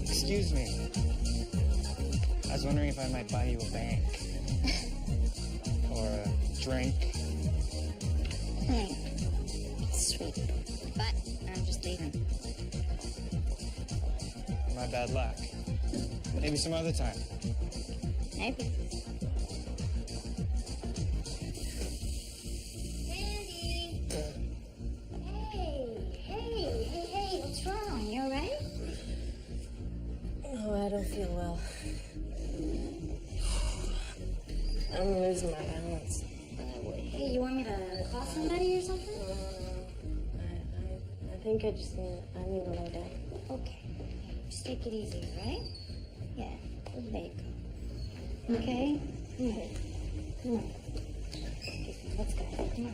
Excuse me. I was wondering if I might buy you a bank. Or a drink. Sweet. But I'm just leaving. My bad luck. Maybe some other time. Maybe. Andy! Hey, what's wrong? You alright? Oh, I don't feel well. I'm losing my balance. Hey, you want me to call somebody or something? I think I need to lie down. Okay. Just take it easy, right? Yeah. There you go. Okay? Come on. Let's go. Come on.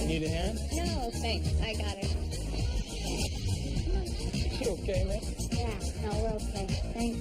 Need a hand? No, thanks. I got it. You okay, man? Yeah, no, we're okay. Thanks.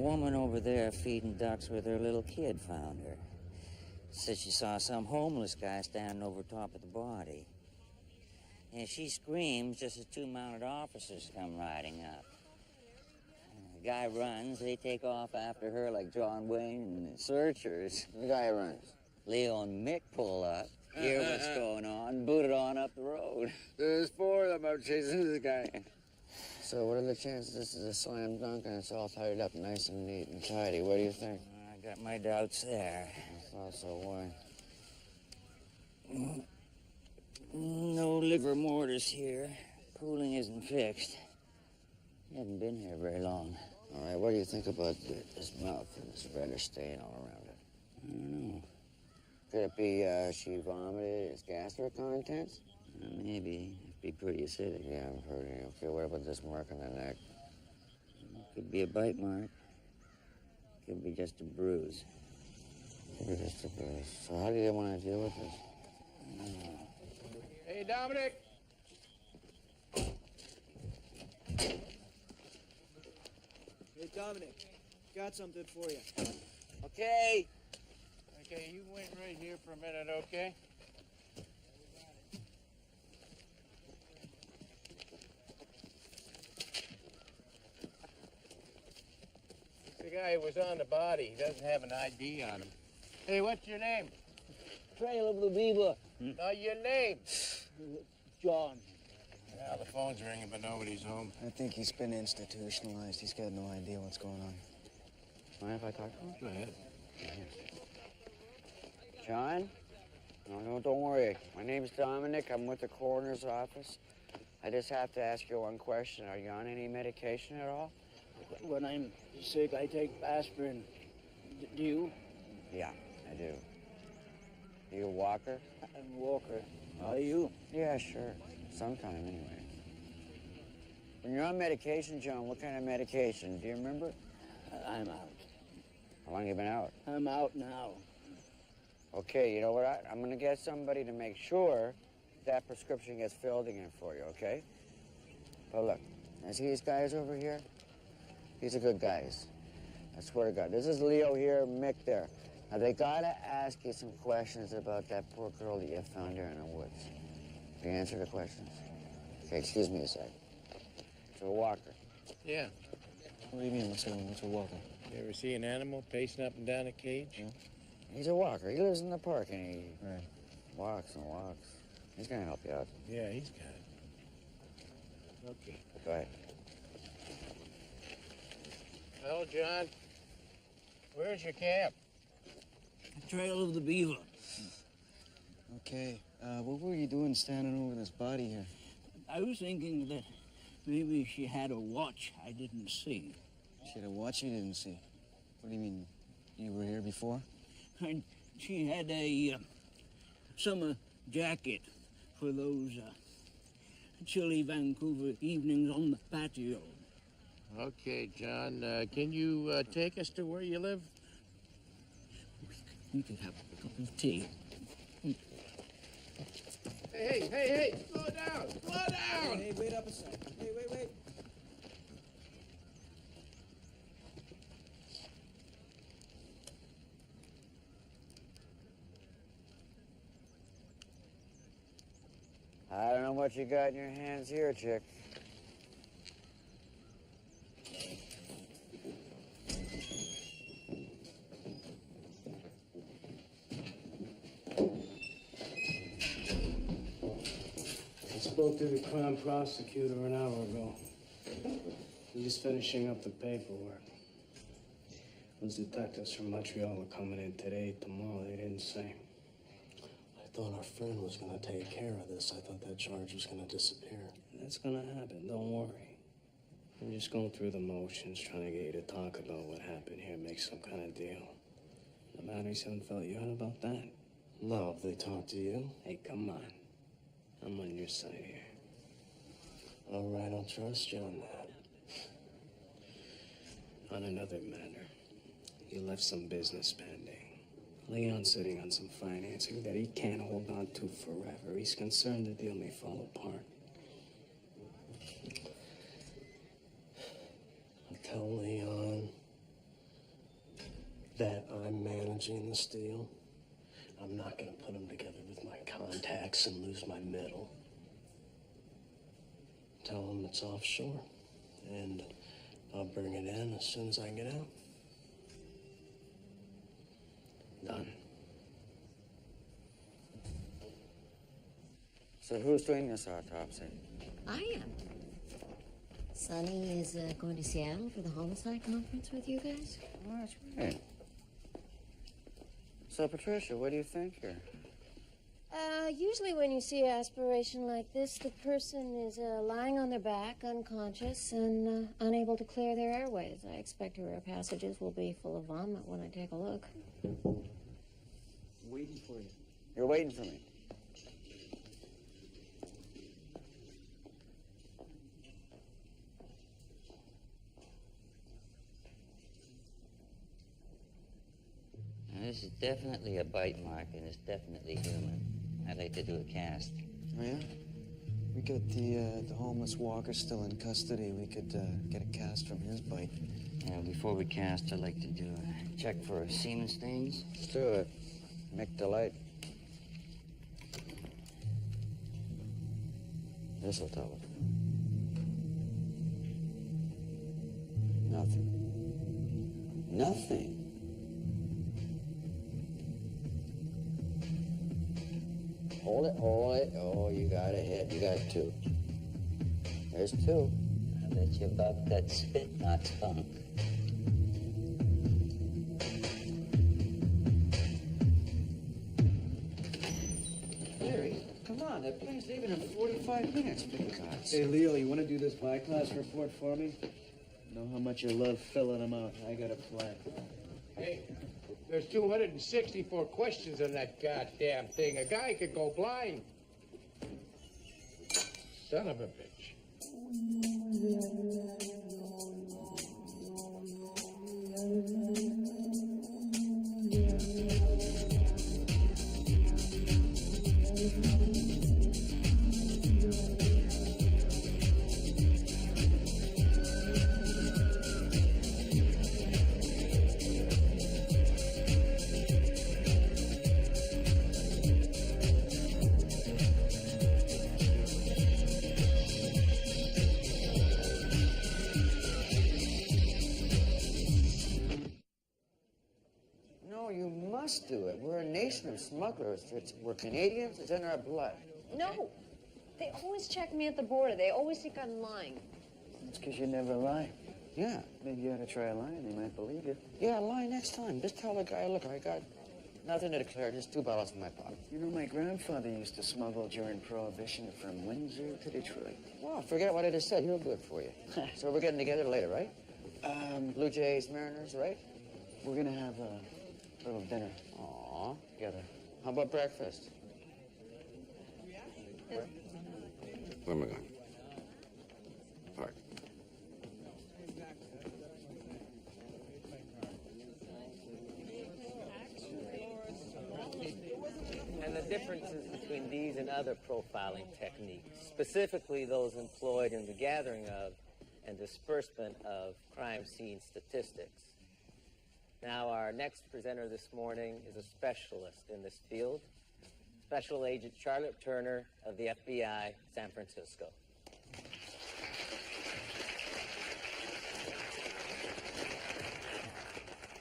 woman over there feeding ducks with her little kid found her. Said she saw some homeless guy standing over top of the body. And she screams just as two mounted officers come riding up. The guy runs, they take off after her like John Wayne and the searchers. The guy runs. Leo and Mick pull up, hear what's going on, boot it on up the road. There's four of them out chasing this guy. So what are the chances this is a slam dunk and it's all tied up nice and neat and tidy? What do you think? I got my doubts there. I thought so. Why? No liver mortis here. Pooling isn't fixed. He hasn't been here very long. All right, what do you think about this mouth and this reddish stain all around it? I don't know. Could it be she vomited its gastric contents? Maybe. It'd be pretty acidic. Yeah, I've heard it. Okay, what about this mark on the neck? Could be a bite mark. Could be just a bruise. Could be just a bruise. So how do you want to deal with this? Hey, Dominic! Hey, Dominic, got something for you. Okay. Okay, you wait right here for a minute, okay? The guy who was on the body, he doesn't have an ID on him. Hey, what's your name? Trail of the Beaver. No, your name. John. Well, the phone's ringing, but nobody's home. I think he's been institutionalized. He's got no idea what's going on. Mind if I talk to him? Go ahead. John? No, don't worry. My name's Dominic. I'm with the coroner's office. I just have to ask you one question. Are you on any medication at all? When I'm sick, I take aspirin. Do you? Yeah, I do. You a walker? I'm a walker. Are you? Yeah, sure. Sometime, anyway. When you're on medication, John, what kind of medication? Do you remember? I'm out. How long you been out? I'm out now. Okay, you know what? I'm gonna get somebody to make sure that prescription gets filled again for you, okay? But look, I see these guys over here. These are good guys. I swear to God. This is Leo here, Mick there. Now, they gotta ask you some questions about that poor girl that you found here in the woods. Can you answer the questions? Okay, excuse me a sec. It's a walker. Yeah. What do you mean, what's a walker? You ever see an animal pacing up and down a cage? Yeah. He's a walker. He lives in the park and he Right. walks and walks. He's gonna help you out. Yeah, he's got it. Okay. Go ahead. Well, John, where's your camp? Trail of the Beaver. Okay, what were you doing standing over this body here? I was thinking that maybe she had a watch I didn't see. She had a watch you didn't see. What do you mean? You were here before? And she had a summer jacket for those chilly Vancouver evenings on the patio. Okay, John, can you take us to where you live? We could have a cup of tea. Hey, slow down, slow down! Hey, wait up a second. Hey, wait. I don't know what you got in your hands here, chick. I spoke to the Crown prosecutor an hour ago. He's just finishing up the paperwork. Those detectives from Montreal are coming in today, tomorrow. They didn't say. I thought our friend was going to take care of this. I thought that charge was going to disappear. That's gonna happen, don't worry. I'm just going through the motions, trying to get you to talk about what happened here, make some kind of deal. The batteries haven't felt you out about that? No, have they talked to you? Hey, come on. I'm on your side here. All right, I'll trust you on that. On another matter, you left some business pending. Leon's sitting on some financing that he can't hold on to forever. He's concerned the deal may fall apart. I'll tell Leon. energy in this deal. I'm not going to put them together with my contacts and lose my middle. Tell them it's offshore, and I'll bring it in as soon as I get out. Done. So who's doing this autopsy? I am. Sonny is going to Seattle for the homicide conference with you guys. Oh, that's right. So, Patricia, what do you think here? Usually when you see aspiration like this, the person is lying on their back, unconscious, and unable to clear their airways. I expect her passages will be full of vomit when I take a look. Waiting for you. You're waiting for me. Now, this is definitely a bite mark, and it's definitely human. I'd like to do a cast. Oh, yeah? We got the homeless walker still in custody. We could get a cast from his bite. Yeah, before we cast, I'd like to do a check for semen stains. Let's do it. Make delight. This'll tell us. Nothing. Nothing. Hold it, hold it. Oh, you got a hit. You got two. There's two. I bet you about that spit not spunk. Larry, come on. That plane's leaving in 45 minutes, big gods. Hey, Leo, you want to do this by-class report for me? Know how much you love filling them out. I got a plan. Hey, there's 264 questions on that goddamn thing. A guy could go blind. Son of a bitch. No, you must do it. We're a nation of smugglers. We're Canadians. It's in our blood. No. They always check me at the border. They always think I'm lying. That's because you never lie. Yeah. Maybe you ought to try lying. They might believe you. Yeah, lie next time. Just tell the guy, look, I got nothing to declare, just 2 bottles in my pocket. You know, my grandfather used to smuggle during Prohibition from Windsor to Detroit. Well, forget what I just said. He'll do it for you. So we're getting together later, right? Blue Jays, Mariners, right? We're gonna have a little dinner. Aw, together. How about breakfast? Where am I going? Park. And the differences between these and other profiling techniques, specifically those employed in the gathering of and disbursement of crime scene statistics. Now, our next presenter this morning is a specialist in this field, Special Agent Charlotte Turner of the FBI, San Francisco.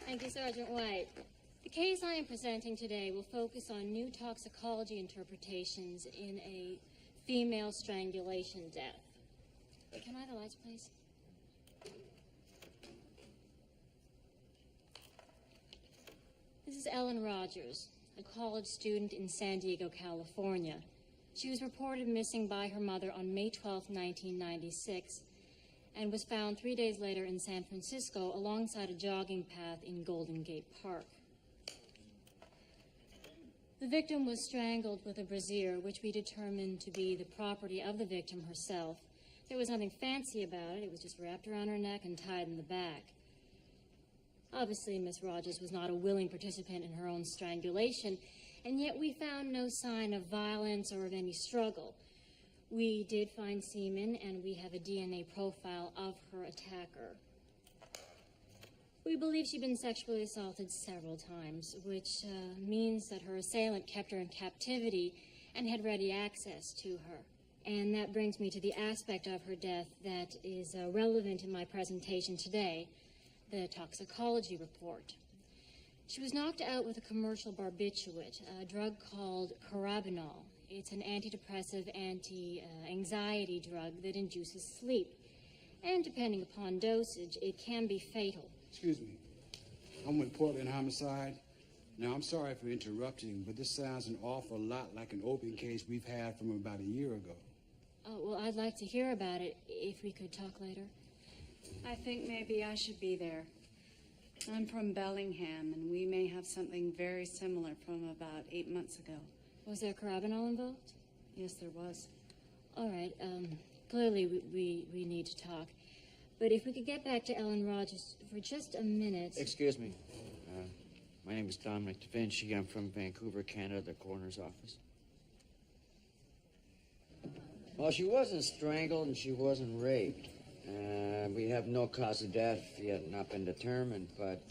Thank you, Sergeant White. The case I am presenting today will focus on new toxicology interpretations in a female strangulation death. Can I have the lights, please? This is Ellen Rogers, a college student in San Diego, California. She was reported missing by her mother on May 12, 1996, and was found 3 days later in San Francisco alongside a jogging path in Golden Gate Park. The victim was strangled with a brassiere, which we determined to be the property of the victim herself. There was nothing fancy about it. It was just wrapped around her neck and tied in the back. Obviously, Miss Rogers was not a willing participant in her own strangulation, and yet we found no sign of violence or of any struggle. We did find semen, and we have a DNA profile of her attacker. We believe she'd been sexually assaulted several times, which means that her assailant kept her in captivity and had ready access to her. And that brings me to the aspect of her death that is relevant in my presentation today, the toxicology report. She was knocked out with a commercial barbiturate, a drug called carabinol. It's an antidepressive, anti-anxiety drug that induces sleep. And depending upon dosage, it can be fatal. Excuse me. I'm with Portland Homicide. Now, I'm sorry for interrupting, but this sounds an awful lot like an open case we've had from about a year ago. Oh, well, I'd like to hear about it if we could talk later. I think maybe I should be there. I'm from Bellingham, and we may have something very similar from about 8 months ago. Was there carabinol involved? Yes, there was. All right, clearly we need to talk. But if we could get back to Ellen Rogers for just a minute... Excuse me. My name is Dominic Da Vinci. I'm from Vancouver, Canada, the coroner's office. Well, she wasn't strangled and she wasn't raped. We have no cause of death yet not been determined, but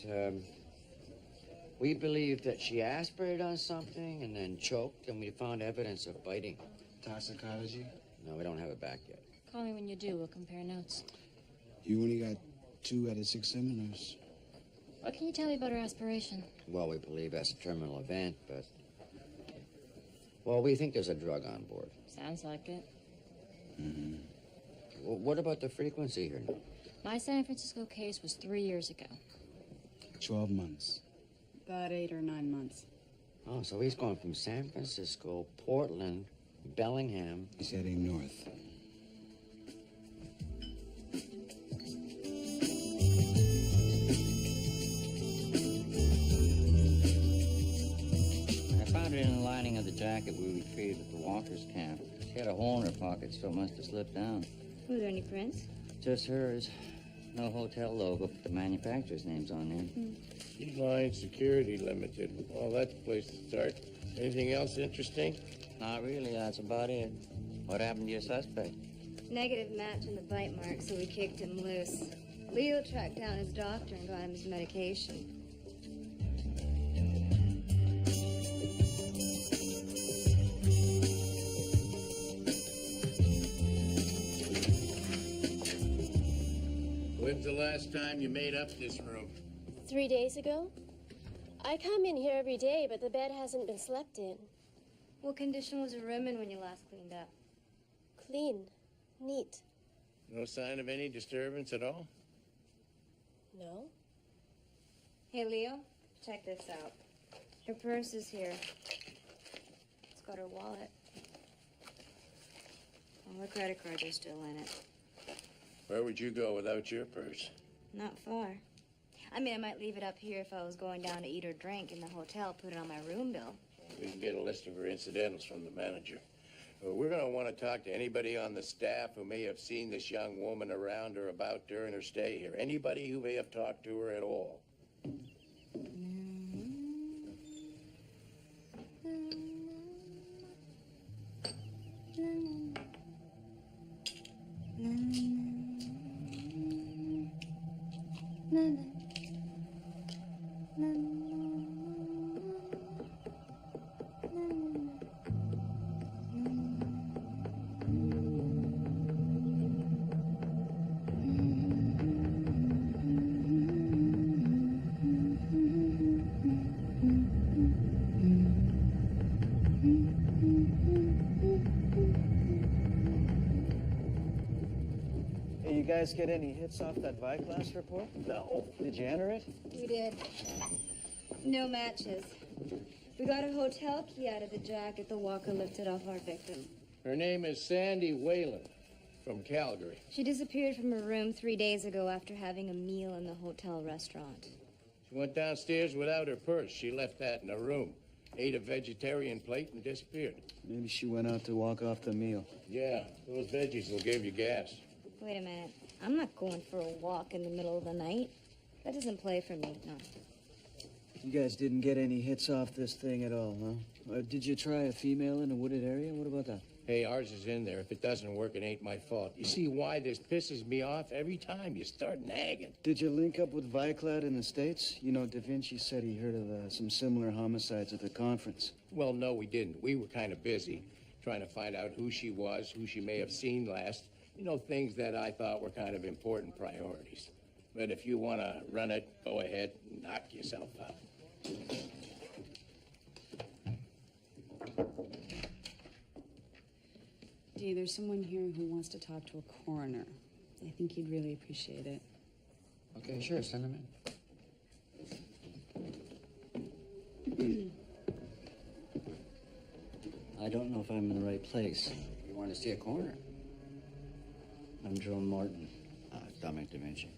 we believe that she aspirated on something and then choked, and we found evidence of biting. Toxicology? No, we don't have it back yet. Call me when you do. We'll compare notes. You only got 2 out of 6 seminars. What can you tell me about her aspiration? Well, we believe that's a terminal event, but... Well, we think there's a drug on board. Sounds like it. Mm-hmm. Well, what about the frequency here? My San Francisco case was 3 years ago. 12 months. About 8 or 9 months. Oh, so he's going from San Francisco, Portland, Bellingham. He's heading north. I found it in the lining of the jacket we retrieved at the walkers' camp. She had a hole in her pocket, so it must have slipped down. Were there any prints? Just hers. No hotel logo, but the manufacturer's name's on there. Line Security Limited. Well, that's the place to start. Anything else interesting? Not really, that's about it. What happened to your suspect? Negative match on the bite mark, so we kicked him loose. Leo tracked down his doctor and got him his medication. When's the last time you made up this room? 3 days ago? I come in here every day, but the bed hasn't been slept in. What condition was the room in when you last cleaned up? Clean. Neat. No sign of any disturbance at all? No? Hey, Leo, check this out. Her purse is here. It's got her wallet. All her credit cards are still in it. Where would you go without your purse? Not far. I mean, I might leave it up here if I was going down to eat or drink in the hotel, put it on my room bill. We can get a list of her incidentals from the manager. We're going to want to talk to anybody on the staff who may have seen this young woman around or about during her stay here. Anybody who may have talked to her at all. Hey, you guys get any hits off that Viclass report? No. Did you enter it? We did. No matches. We got a hotel key out of the jacket the walker lifted off our victim. Her name is Sandy Whalen from Calgary. She disappeared from her room 3 days ago after having a meal in the hotel restaurant. She went downstairs without her purse. She left that in her room. Ate a vegetarian plate and disappeared. Maybe she went out to walk off the meal. Yeah, those veggies will give you gas. Wait a minute. I'm not going for a walk in the middle of the night. That doesn't play for me, no. You guys didn't get any hits off this thing at all, huh? Did you try a female in a wooded area? What about that? Hey, ours is in there. If it doesn't work, it ain't my fault. You see why this pisses me off? Every time you start nagging. Did you link up with Viclad in the States? You know, Da Vinci said he heard of some similar homicides at the conference. Well, no, we didn't. We were kind of busy trying to find out who she was, who she may have seen last. You know, things that I thought were kind of important priorities. But if you want to run it, go ahead and knock yourself out. Dee, there's someone here who wants to talk to a coroner. I think he'd really appreciate it. Okay, sure, send him in. I don't know if I'm in the right place. You want to see a coroner? I'm Joan Martin. Dominic Da Vinci.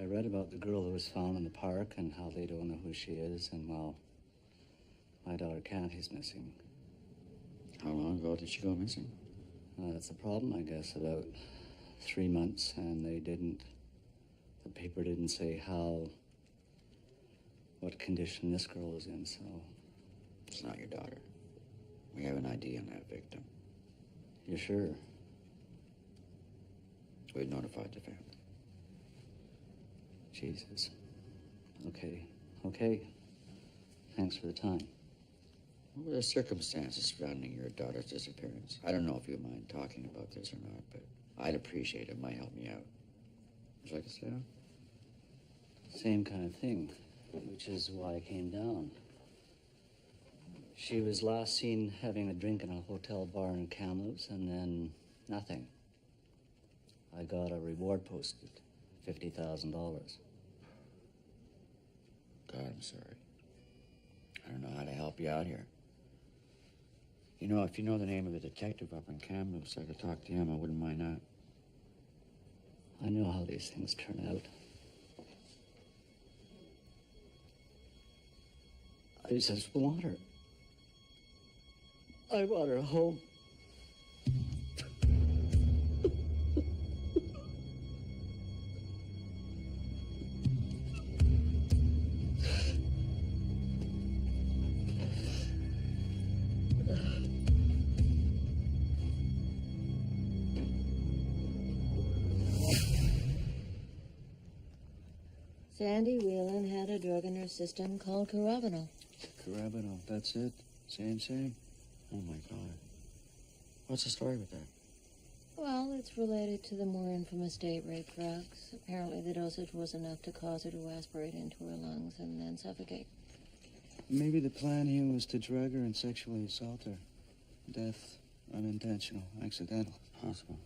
I read about the girl who was found in the park and how they don't know who she is, and well, my daughter Kathy's missing. How long ago did she go missing? That's the problem, I guess. About 3 months, and the paper didn't say what condition this girl was in, so. It's not your daughter. We have an ID on that victim. You sure? We've notified the family. Jesus. Okay. Thanks for the time. What were the circumstances surrounding your daughter's disappearance? I don't know if you mind talking about this or not, but I'd appreciate it. It might help me out. Would you like to sit down? Same kind of thing, which is why I came down. She was last seen having a drink in a hotel bar in Kamloops, and then nothing. I got a reward posted, $50,000. God, I'm sorry. I don't know how to help you out here. You know, if you know the name of the detective up in Kamloops, I could talk to him. I wouldn't mind that. I know how these things turn out. I just want her. I want her home. Sandy Whelan had a drug in her system called carabinol. Carabinol, that's it? Same? Oh, my God. What's the story with that? Well, it's related to the more infamous date rape drugs. Apparently the dosage was enough to cause her to aspirate into her lungs and then suffocate. Maybe the plan here was to drug her and sexually assault her. Death, unintentional, accidental. Possible.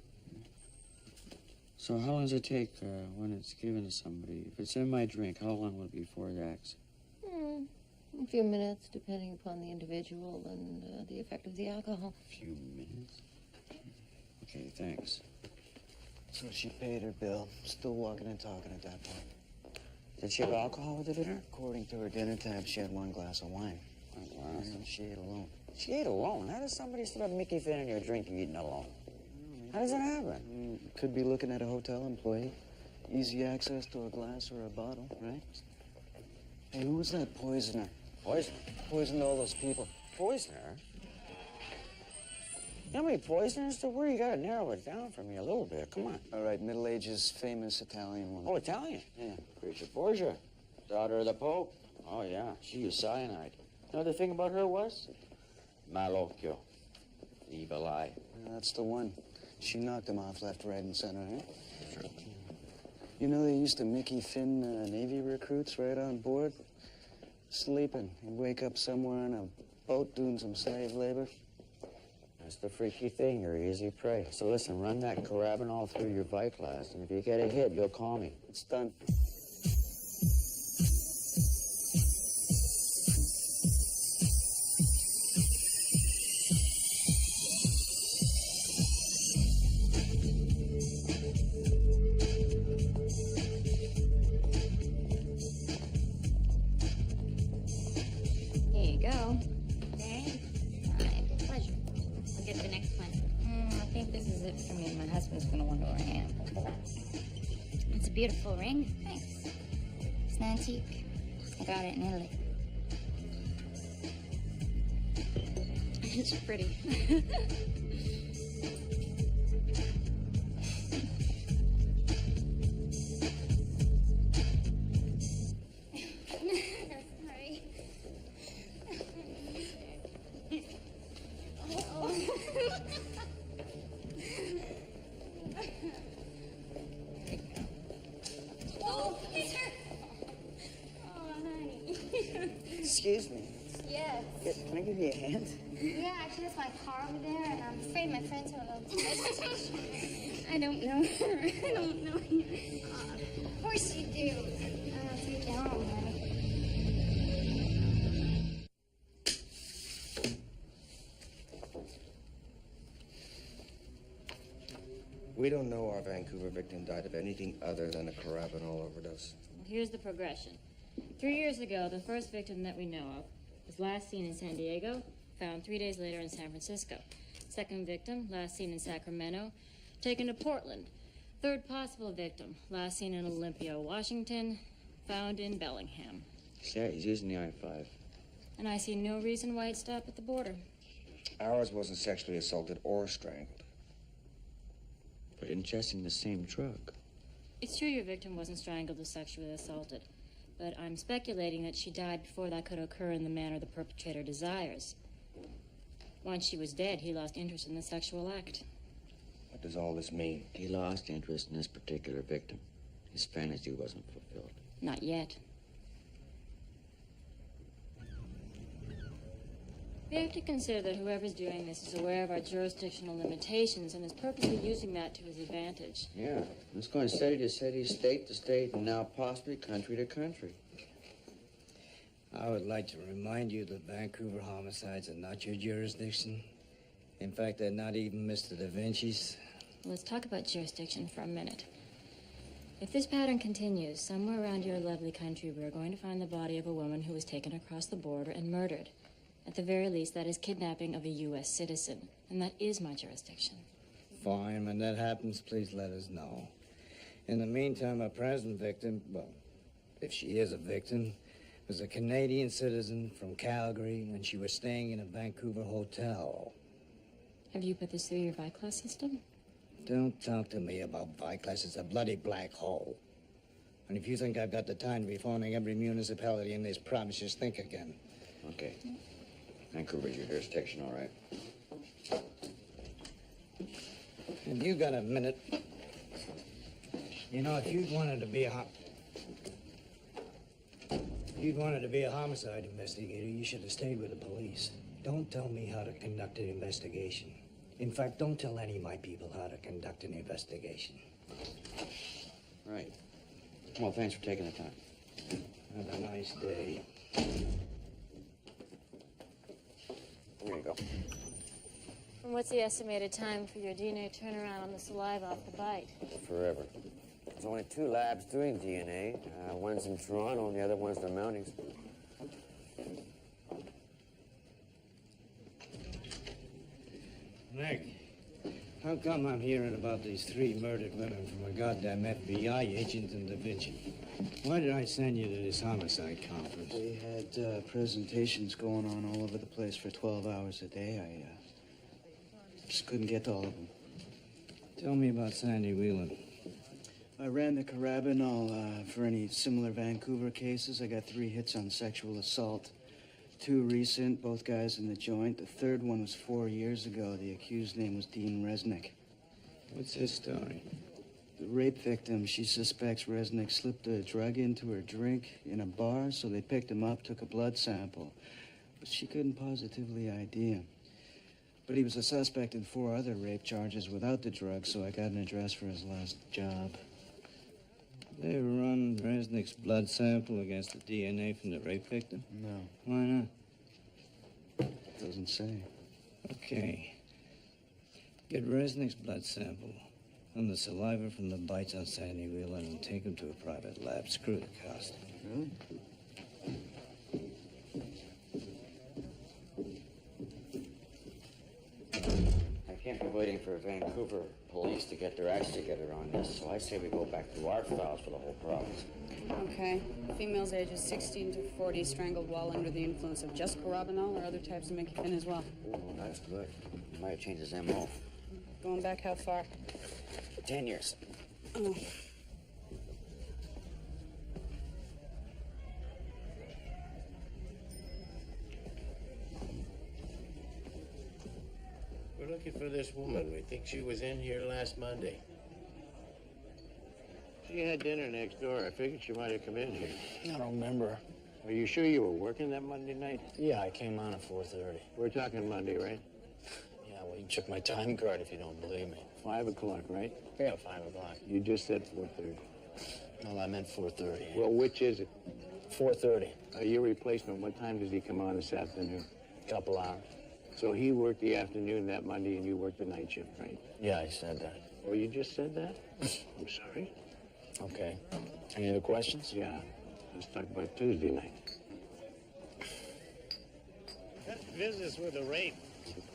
So how long does it take when it's given to somebody? If it's in my drink, how long will it be before it acts? A few minutes, depending upon the individual and the effect of the alcohol. A few minutes? Okay, thanks. So she paid her bill. Still walking and talking at that point. Did she have alcohol with the dinner? According to her dinner tab, she had 1 glass of wine. 1 glass? And she ate alone. She ate alone? How does somebody slip Mickey Finn in your drink and eating alone? How does that happen? Could be looking at a hotel employee. Easy access to a glass or a bottle, right? Hey, who was that poisoner? Poisoner? Poisoned all those people. Poisoner? You know how many poisoners there were? You gotta narrow it down for me a little bit. Come on. All right, Middle Ages, famous Italian woman. Oh, Italian? Yeah. Creature Borgia. Daughter of the Pope. Oh, yeah. She used cyanide. You know the thing about her was? Malocchio. Evil eye. That's the one. She knocked him off left, right, and center, huh? Sure. You know they used to Mickey Finn Navy recruits right on board? Sleeping. He'd wake up somewhere on a boat doing some slave labor. That's the freaky thing. You're easy prey. So listen, run that carabinol through your Viclast, and if you get a hit, you'll call me. It's done. Beautiful ring. Thanks. It's an antique. I got it in Italy. It's pretty. Sorry. Oh, Peter! Oh, honey. Excuse me. Yes. Can I give you a hand? Yeah, actually, that's my car over there, and I'm afraid my friends will. I don't know. I don't know. Of course you do. I'll take you home, honey. We don't know our Vancouver victim died of anything other than a carabinol overdose. Well, here's the progression. 3 years ago, the first victim that we know of was last seen in San Diego, found 3 days later in San Francisco. Second victim, last seen in Sacramento, taken to Portland. Third possible victim, last seen in Olympia, Washington, found in Bellingham. Yeah, he's using the I-5. And I see no reason why he'd stop at the border. Ours wasn't sexually assaulted or strangled. But ingesting the same drug. It's true your victim wasn't strangled or sexually assaulted, but I'm speculating that she died before that could occur in the manner the perpetrator desires. Once she was dead, he lost interest in the sexual act. What does all this mean? He lost interest in this particular victim. His fantasy wasn't fulfilled. Not yet. We have to consider that whoever's doing this is aware of our jurisdictional limitations and is purposely using that to his advantage. Yeah, it's going city to city, state to state, and now possibly country to country. I would like to remind you that Vancouver homicides are not your jurisdiction. In fact, they're not even Mr. Da Vinci's. Let's talk about jurisdiction for a minute. If this pattern continues, somewhere around your lovely country, we're going to find the body of a woman who was taken across the border and murdered. At the very least, that is kidnapping of a U.S. citizen, and that is my jurisdiction. Fine, when that happens, please let us know. In the meantime, our present victim, well, if she is a victim, was a Canadian citizen from Calgary, and she was staying in a Vancouver hotel. Have you put this through your VICLAS system? Don't talk to me about VICLAS. It's a bloody black hole. And if you think I've got the time to be phoning every municipality in these provinces, think again. Okay. Vancouver's your jurisdiction, all right. Have you got a minute? You know, if you'd wanted to be a homicide investigator, you should have stayed with the police. Don't tell me how to conduct an investigation. In fact, don't tell any of my people how to conduct an investigation. Right. Well, thanks for taking the time. Have a nice day. There you go. And what's the estimated time for your DNA turnaround on the saliva off the bite? Forever. There's only 2 labs doing DNA. One's in Toronto and the other one's in the Mounties. Nick, how come I'm hearing about these 3 murdered women from a goddamn FBI agent in Da Vinci? Why did I send you to this homicide conference? We had presentations going on all over the place for 12 hours a day. I just couldn't get to all of them. Tell me about Sandy Whelan. I ran the carabinol for any similar Vancouver cases. I got 3 hits on sexual assault. 2 recent, both guys in the joint. The third one was 4 years ago. The accused name was Dean Resnick. What's his story? The rape victim, she suspects Resnick slipped a drug into her drink in a bar, so they picked him up, took a blood sample. But she couldn't positively ID him. But he was a suspect in 4 other rape charges without the drug, so I got an address for his last job. They run Resnick's blood sample against the DNA from the rape victim? No. Why not? Doesn't say. Okay. Get Resnick's blood sample and the saliva from the bites on Sandy Whelan and take him to a private lab. Screw the cost. Really? I can't be waiting for Vancouver police to get their acts together on this, so I say we go back to our files for the whole province. Okay. Female's ages 16 to 40, strangled while under the influence of just carabinol or other types of mecafin as well. Ooh, that's good. Might change his MO. Going back how far? 10 years. Oh. We're looking for this woman. We think she was in here last Monday. She had dinner next door. I figured she might have come in here. I don't remember. Are you sure you were working that Monday night? Yeah, I came on at 4:30. We're talking Monday, right? Yeah, well, you check my time card if you don't believe me. 5 o'clock, right? Yeah, 5 o'clock. You just said 4:30. No, I meant 4:30. Well, which is it? 4:30. Your replacement, what time does he come on this afternoon? Couple hours. So he worked the afternoon that Monday and you worked the night shift, right? Yeah, I said that. Oh, you just said that? I'm sorry. Okay. Any other questions? Yeah. Let's talk about Tuesday night. That business with the rape,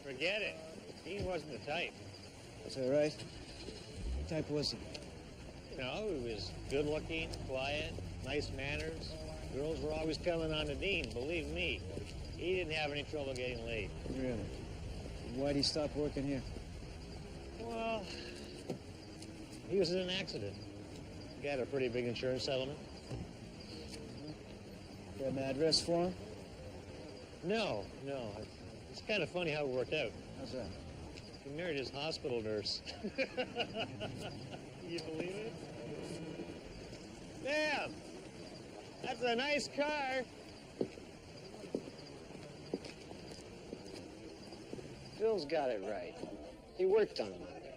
forget it. He wasn't the type. Is that right? What type was he? You know, he was good looking, quiet, nice manners. Girls were always coming on to Dean, believe me. He didn't have any trouble getting laid. Really? Why'd he stop working here? Well, he was in an accident. He had a pretty big insurance settlement. Got an address for him? No. It's kind of funny how it worked out. How's that? He married his hospital nurse. You believe it? Damn! That's a nice car. Phil's got it right. He worked on Monday.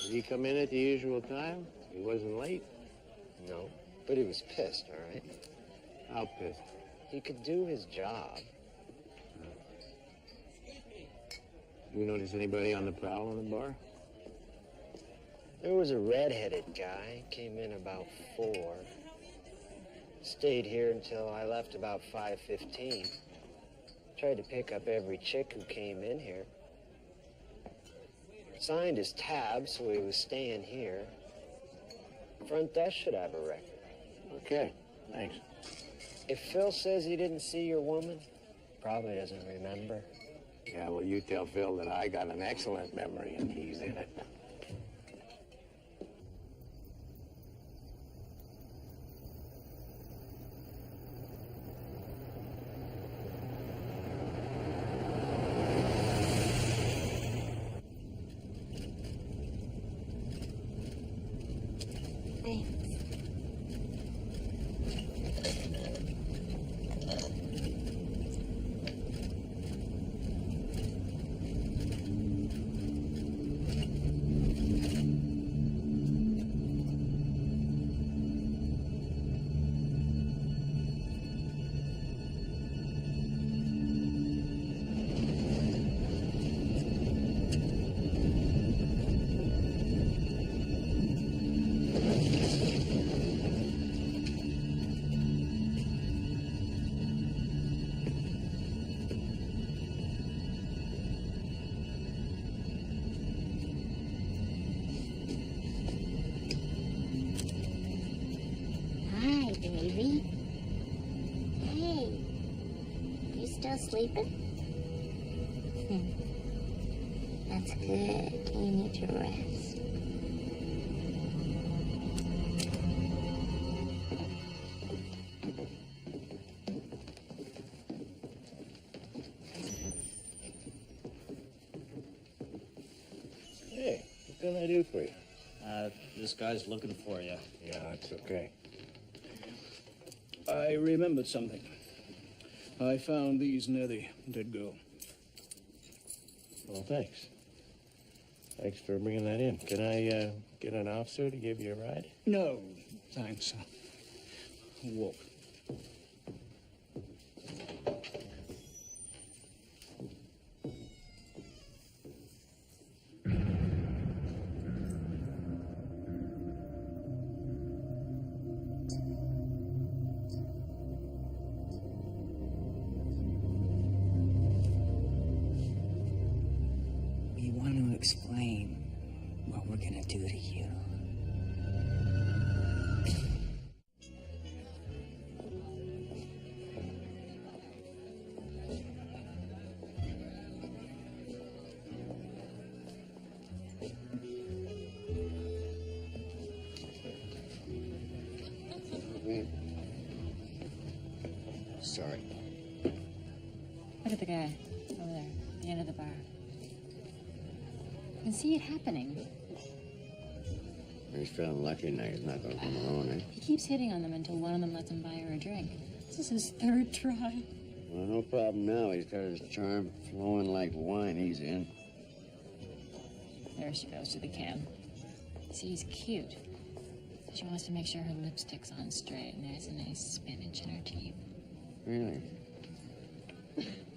Did he come in at the usual time? He wasn't late? No, but he was pissed, all right? How pissed? He could do his job. You notice anybody on the prowl in the bar? There was a red-headed guy, came in about 4. Stayed here until I left about 5:15. Tried to pick up every chick who came in here. Signed his tab, so he was staying here. Front desk should have a record. Okay, thanks. If Phil says he didn't see your woman, probably doesn't remember. Yeah, well, you tell Phil that I got an excellent memory and he's in it. Hi, baby. Hey, you still sleeping? That's good. You need to rest. Hey, what can I do for you? This guy's looking for you. Yeah, it's okay. I remembered something. I found these near the dead girl. Well, thanks. Thanks for bringing that in. Can I get an officer to give you a ride? No, thanks. Walk. We want to explain what we're going do to you. Sorry. Look at the guy over there, at the end of the bar. You can see it happening. He's feeling lucky now. He's not going to come alone, eh? He keeps hitting on them until one of them lets him buy her a drink. This is his third try. Well, no problem now. He's got his charm flowing like wine. He's in. There she goes to the can. See, he's cute. So she wants to make sure her lipstick's on straight and there's a nice spinach in her teeth. Really?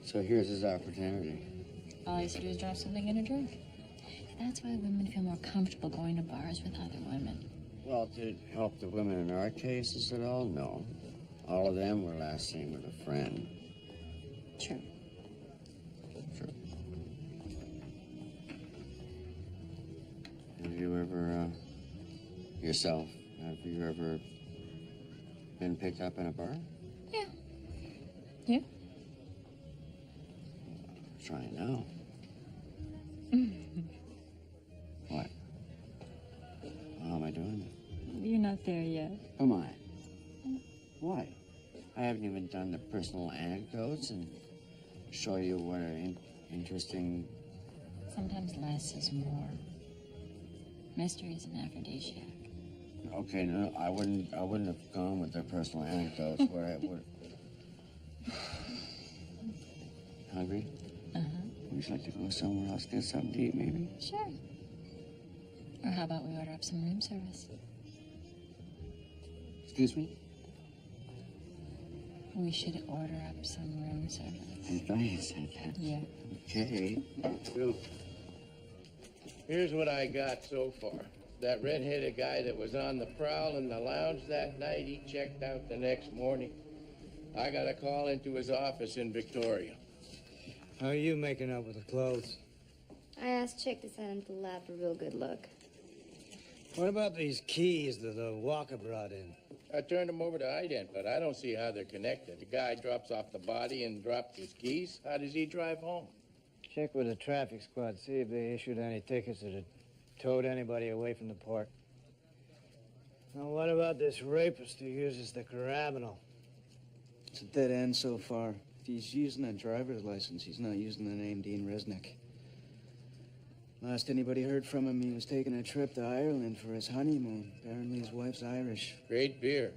So here's his opportunity. All he has to do is drop something in a drink. That's why women feel more comfortable going to bars with other women. Well, did it help the women in our cases at all? No. All of them were last seen with a friend. True. True. Have you ever, yourself, have you ever been picked up in a bar? Yeah. You? Try now. What? How am I doing it? You're not there yet. Am I? Why? I haven't even done the personal anecdotes and show you what an interesting... Sometimes less is more. Mystery is an aphrodisiac. Okay, no, I wouldn't have gone with the personal anecdotes. Where I would... Hungry? Uh-huh. Would you like to go somewhere else, get something to eat, maybe? Sure. Or how about we order up some room service? Excuse me? We should order up some room service. I thought you said that. Yeah. Okay. Here's what I got so far. That red-headed guy that was on the prowl in the lounge that night, he checked out the next morning. I got a call into his office in Victoria. How are you making up with the clothes? I asked Chick to send him to the lab for a real good look. What about these keys that the walker brought in? I turned them over to ident, but I don't see how they're connected. The guy drops off the body and drops his keys. How does he drive home? Check with the traffic squad, see if they issued any tickets that had towed anybody away from the port. Now, what about this rapist who uses the carabinal? It's a dead end so far. If he's using a driver's license, he's not using the name Dean Resnick. Last anybody heard from him, he was taking a trip to Ireland for his honeymoon. Apparently his wife's Irish. Great beer.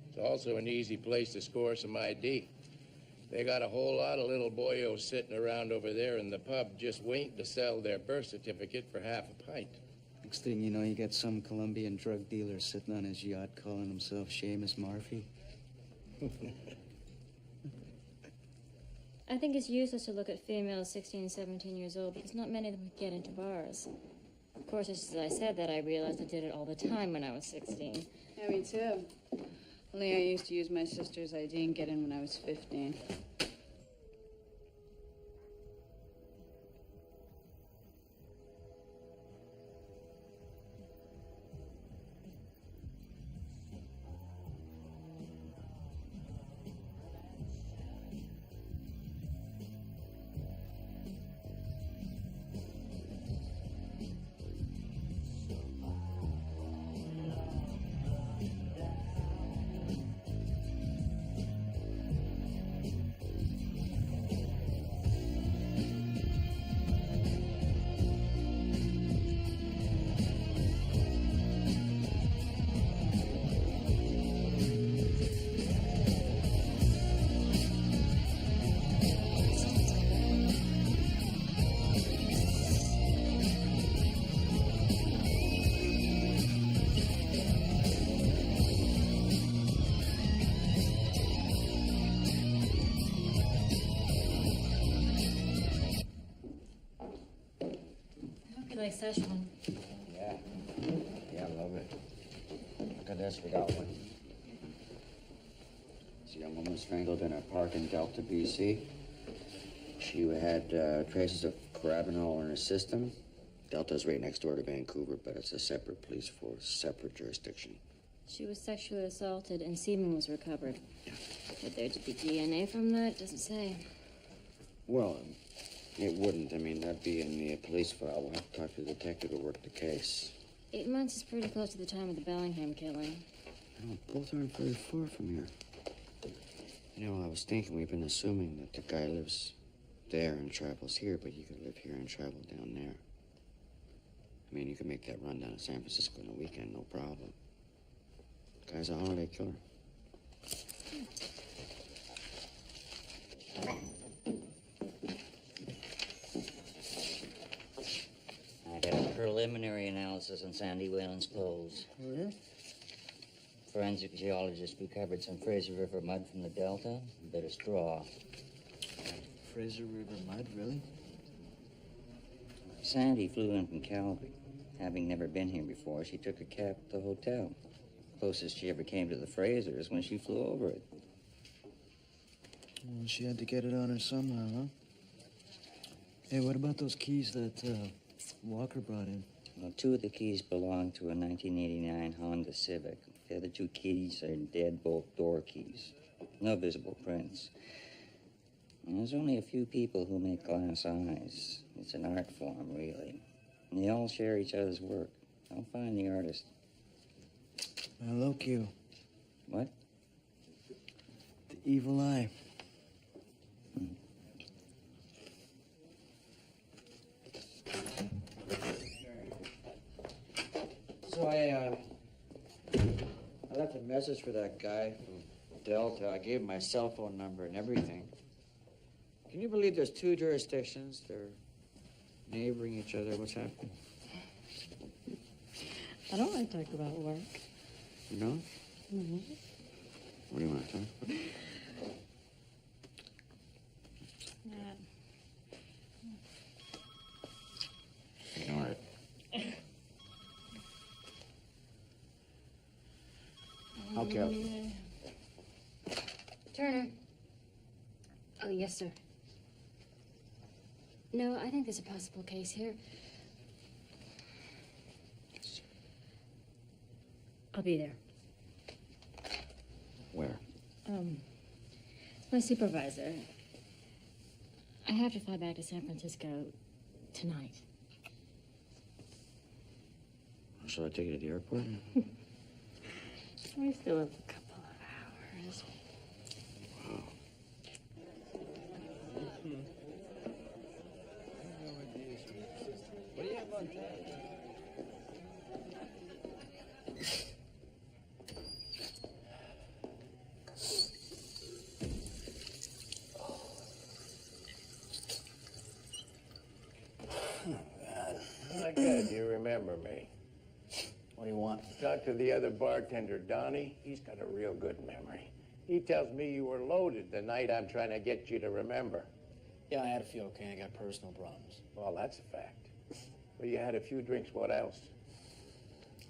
It's also an easy place to score some ID. They got a whole lot of little boyos sitting around over there in the pub just waiting to sell their birth certificate for half a pint. Next thing you know, you get some Colombian drug dealer sitting on his yacht calling himself Seamus Murphy. I think it's useless to look at females 16, 17 years old because not many of them get into bars. Of course, just as I said that, I realized I did it all the time when I was 16. Yeah, me too. Only I used to use my sister's ID and get in when I was 15. Like Szechuan. Yeah. Yeah, I love it. Look at this, we got one. This young woman strangled in a park in Delta, BC. She had traces of carabinol in her system. Delta's right next door to Vancouver, but it's a separate police force, separate jurisdiction. She was sexually assaulted and semen was recovered. Would there be DNA from that? It doesn't say. Well, it wouldn't. I mean, that'd be in the police file. We'll have to talk to the detective who worked the case. 8 months is pretty close to the time of the Bellingham killing. No, both aren't very far from here. You know, I was thinking we've been assuming that the guy lives there and travels here, but he could live here and travel down there. I mean, you could make that run down to San Francisco in a weekend, no problem. The guy's a holiday killer. I got a preliminary analysis on Sandy Whalen's clothes. Oh, yeah? Forensic geologist recovered some Fraser River mud from the Delta, a bit of straw. Fraser River mud, really? Sandy flew in from Calgary. Having never been here before, she took a cab at the hotel. Closest she ever came to the Frasers when she flew over it. Well, she had to get it on her somehow, huh? Hey, what about those keys that Walker brought in? Well, 2 of the keys belong to a 1989 Honda Civic. The other 2 keys are deadbolt door keys. No visible prints. And there's only a few people who make glass eyes. It's an art form, really. And they all share each other's work. I'll find the artist. Hello, Q. What? The evil eye. So I left a message for that guy from Delta. I gave him my cell phone number and everything. Can you believe there's 2 jurisdictions? They're neighboring each other. What's happening? I don't like to talk about work. You know? Mm-hmm. What do you want to talk about? Ignore it. Okay. Turner. Oh, yes, sir. No, I think there's a possible case here. I'll be there. Where? My supervisor. I have to fly back to San Francisco tonight. Shall I take you to the airport? We still have a couple of hours. Wow. What do you have on tap? My God, do you remember me? What do you want? Talk to the other bartender, Donnie. He's got a real good memory. He tells me you were loaded the night I'm trying to get you to remember. Yeah, I had a few cocaine. I got personal problems. Well, that's a fact. Well, you had a few drinks. What else?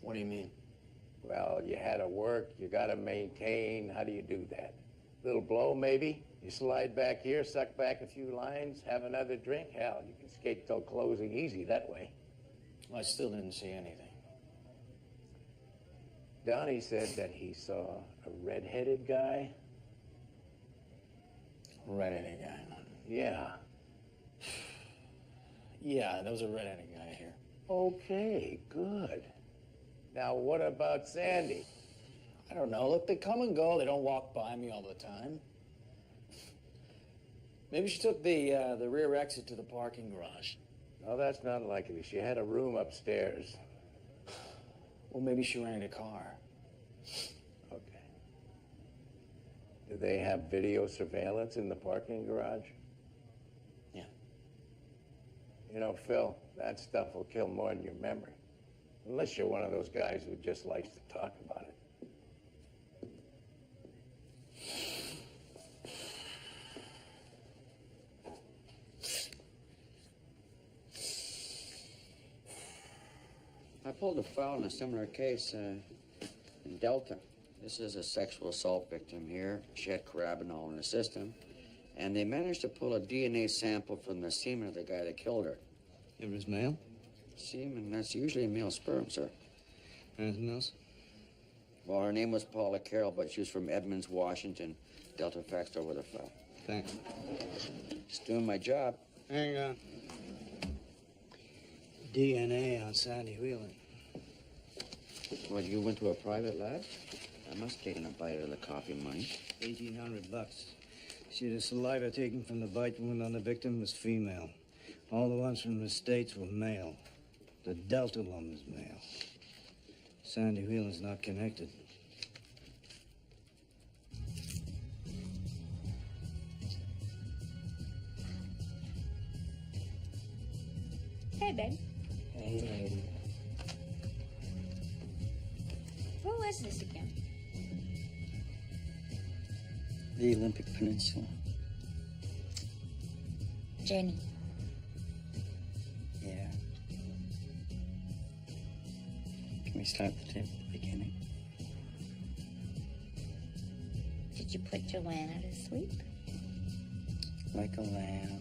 What do you mean? Well, you had to work. You got to maintain. How do you do that? Little blow, maybe? You slide back here, suck back a few lines, have another drink. Hell, you can skate till closing easy that way. Well, I still didn't see anything. Donnie said that he saw a red-headed guy. Red-headed guy? Yeah. Yeah, there was a red-headed guy here. Okay, good. Now, what about Sandy? I don't know. Look, they come and go. They don't walk by me all the time. Maybe she took the rear exit to the parking garage. No, that's not likely. She had a room upstairs. Well, maybe she rented a car. Okay. Do they have video surveillance in the parking garage? Yeah. You know, Phil, that stuff will kill more than your memory. Unless you're one of those guys who just likes to talk about it. I pulled a file in a similar case in Delta. This is a sexual assault victim here. She had carabinol in the system. And they managed to pull a DNA sample from the semen of the guy that killed her. It was male? Semen, that's usually male sperm, sir. Anything else? Well, her name was Paula Carroll, but she was from Edmonds, Washington. Delta faxed over the file. Thanks. Just doing my job. Hang on. DNA on Sandy Whelan. Well, you went to a private lab? I must have taken a bite of the coffee money. $1,800. See, the saliva taken from the bite wound on the victim was female. All the ones from the States were male. The Delta one was male. Sandy Whelan's not connected. Hey, babe. Hey, lady. Who is this again? The Olympic Peninsula. Jenny. Yeah. Can we start the tape at the beginning? Did you put Joanna to sleep? Like a lamb.